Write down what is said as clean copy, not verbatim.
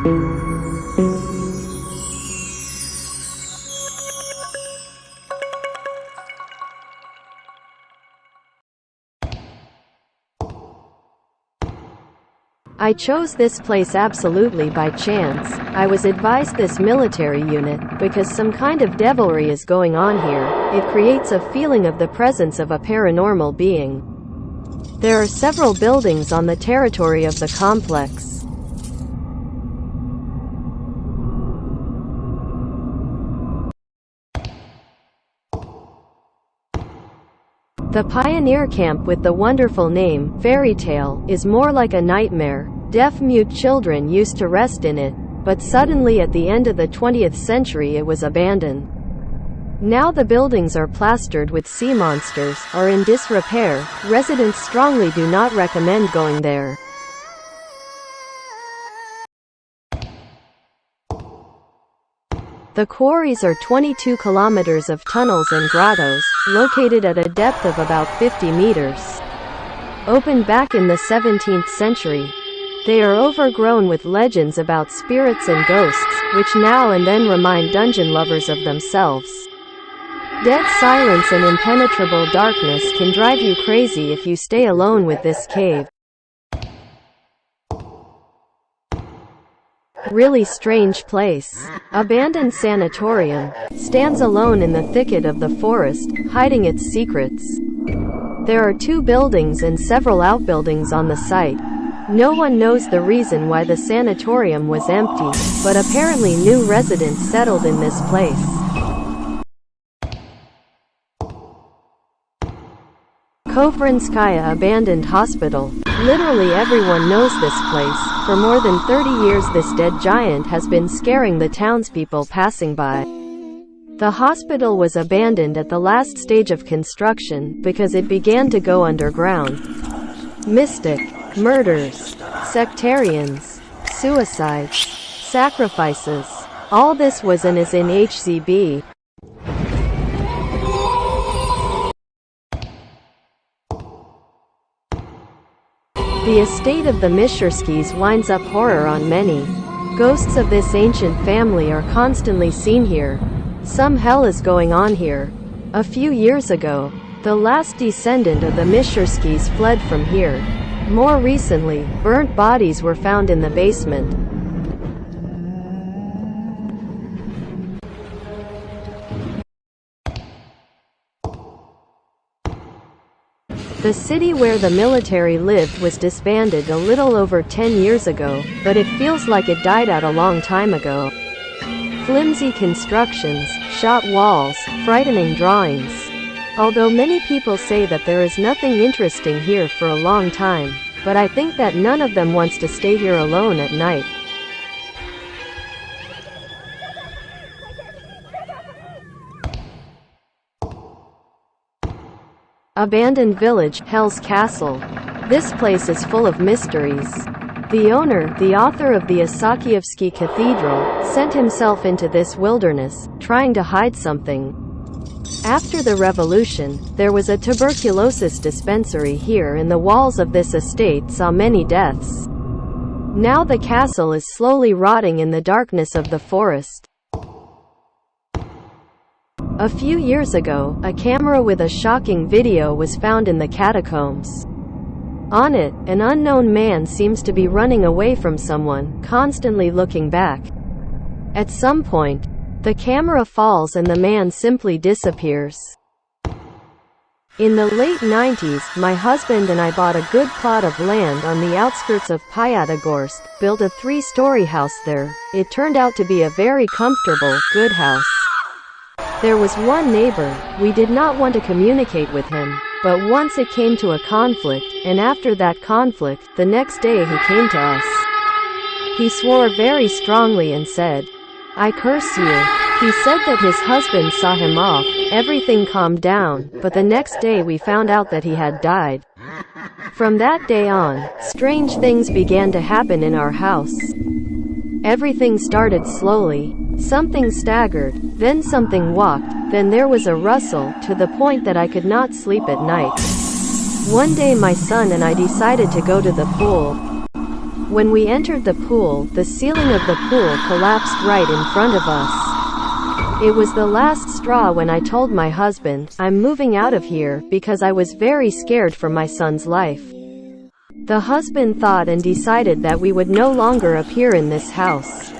I chose this place absolutely by chance. I was advised this military unit, because some kind of devilry is going on here. It creates a feeling of the presence of a paranormal being. There are several buildings on the territory of the complex. The pioneer camp with the wonderful name, Fairy Tale, is more like a nightmare. Deaf-mute children used to rest in it, but suddenly at the end of the 20th century it was abandoned. Now the buildings are plastered with sea monsters, are in disrepair. Residents strongly do not recommend going there. The quarries are 22 kilometers of tunnels and grottos, located at a depth of about 50 meters. Opened back in the 17th century. They are overgrown with legends about spirits and ghosts, which now and then remind dungeon lovers of themselves. Dead silence and impenetrable darkness can drive you crazy if you stay alone with this cave. Really strange place. Abandoned sanatorium. Stands alone in the thicket of the forest, hiding its secrets. There are 2 buildings and several outbuildings on the site. No one knows the reason why the sanatorium was empty, but apparently new residents settled in this place. Kovrinskaya Abandoned Hospital. Literally everyone knows this place. For more than 30 years this dead giant has been scaring the townspeople passing by. The hospital was abandoned at the last stage of construction because it began to go underground. Mystic, murders, sectarians, suicides, sacrifices. All this was and is in HZB. The estate of the Mishurskys winds up horror on many. Ghosts of this ancient family are constantly seen here. Some hell is going on here. A few years ago, the last descendant of the Mishurskys fled from here. More recently, burnt bodies were found in the basement. The city where the military lived was disbanded a little over 10 years ago, but it feels like it died out a long time ago. Flimsy constructions, shot walls, frightening drawings. Although many people say that there is nothing interesting here for a long time, but I think that none of them wants to stay here alone at night. Abandoned village, Hell's Castle. This place is full of mysteries. The owner, the author of the Isakievsky Cathedral, sent himself into this wilderness, trying to hide something. After the revolution, there was a tuberculosis dispensary here and the walls of this estate saw many deaths. Now the castle is slowly rotting in the darkness of the forest. A few years ago, a camera with a shocking video was found in the catacombs. On it, an unknown man seems to be running away from someone, constantly looking back. At some point, the camera falls and the man simply disappears. In the late 90s, my husband and I bought a good plot of land on the outskirts of Pyatagorsk, built a 3-story house there. It turned out to be a very comfortable, good house. There was one neighbor. We did not want to communicate with him, but once it came to a conflict, and after that conflict, the next day he came to us. He swore very strongly and said, "I curse you." He said that his husband saw him off. Everything calmed down, but the next day we found out that he had died. From that day on, strange things began to happen in our house. Everything started slowly. Something staggered, then something walked, then there was a rustle, to the point that I could not sleep at night. One day my son and I decided to go to the pool. When we entered the pool, the ceiling of the pool collapsed right in front of us. It was the last straw when I told my husband, "I'm moving out of here," because I was very scared for my son's life. The husband thought and decided that we would no longer appear in this house.